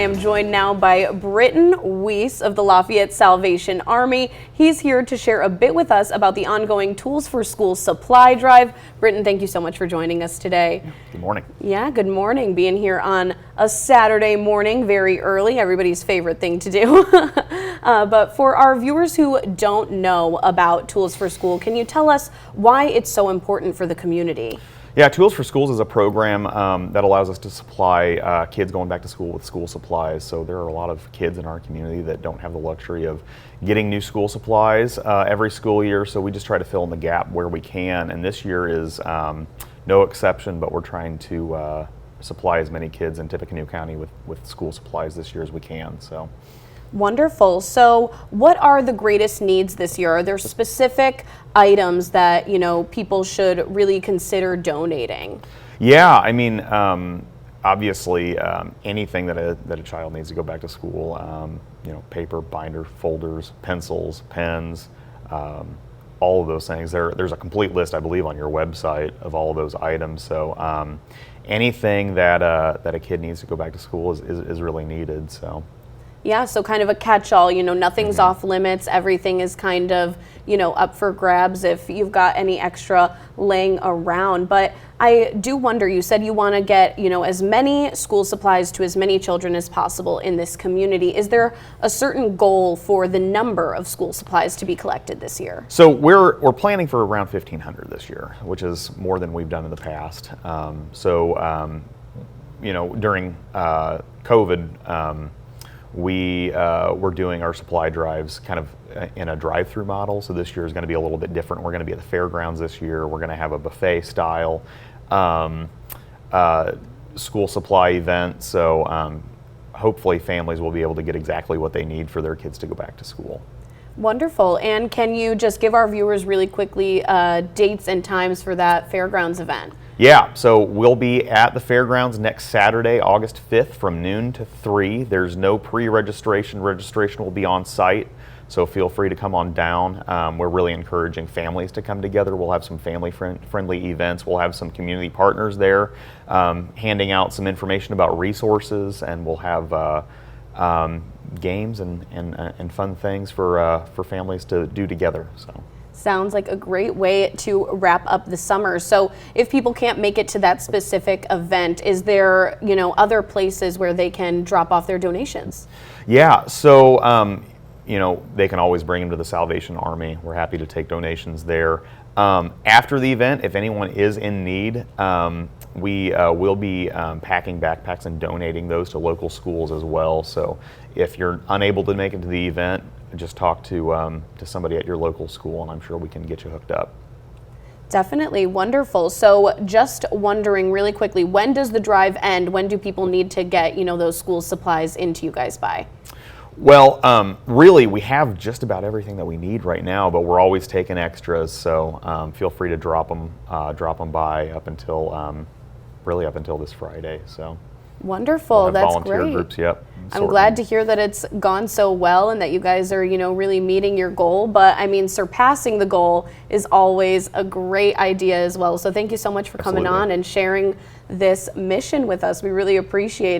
am joined now by Britton Weiss of the Lafayette Salvation Army. He's here to share a bit with us about the ongoing Tools for School supply drive. Britton, thank you so much for joining us today. Good morning. Yeah, good morning. Being here on a Saturday morning, very early, everybody's favorite thing to do. But for our viewers who don't know about Tools for School, can you tell us why it's so important for the community? Yeah, Tools for Schools is a program that allows us to supply kids going back to school with school supplies. So there are a lot of kids in our community that don't have the luxury of getting new school supplies every school year. So we just try to fill in the gap where we can. And this year is no exception, but we're trying to supply as many kids in Tippecanoe County with school supplies this year as we can. So. Wonderful. So what are the greatest needs this year? Are there specific items that, people should really consider donating? Yeah, I mean, obviously anything that a child needs to go back to school, paper, binder, folders, pencils, pens, all of those things. There's a complete list, I believe, on your website of all of those items. So anything that a kid needs to go back to school is really needed. So. Yeah, so kind of a catch-all, nothing's off limits. Everything is kind of, up for grabs if you've got any extra laying around. But I do wonder, you said you want to get, as many school supplies to as many children as possible in this community. Is there a certain goal for the number of school supplies to be collected this year? So we're planning for around 1,500 this year, which is more than we've done in the past. During COVID, we were doing our supply drives kind of in a drive-through model. So this year is going to be a little bit different. We're going to be at the fairgrounds this year. We're going to have a buffet style school supply event. So hopefully families will be able to get exactly what they need for their kids to go back to school. Wonderful. And can you just give our viewers really quickly dates and times for that fairgrounds event? Yeah, so we'll be at the fairgrounds next Saturday, August 5th from noon to 3. There's no pre-registration. Registration will be on site, so feel free to come on down. We're really encouraging families to come together. We'll have some family-friendly events. We'll have some community partners there handing out some information about resources, and we'll have games and fun things for families to do together. So. Sounds like a great way to wrap up the summer. So if people can't make it to that specific event, is there, other places where they can drop off their donations? Yeah, so, they can always bring them to the Salvation Army. We're happy to take donations there. After the event, if anyone is in need, we will be packing backpacks and donating those to local schools as well. So if you're unable to make it to the event, just talk to somebody at your local school, and I'm sure we can get you hooked up. Definitely. Wonderful. So just wondering really quickly, when does the drive end? When do people need to get, those school supplies into you guys by? Well, really, we have just about everything that we need right now, but we're always taking extras, so feel free to drop them by up until this Friday. So. Wonderful. We'll have That's volunteer great. Groups, yep. I'm glad to hear that it's gone so well and that you guys are, really meeting your goal. But I mean, surpassing the goal is always a great idea as well. So thank you so much for coming on and sharing this mission with us. We really appreciate it.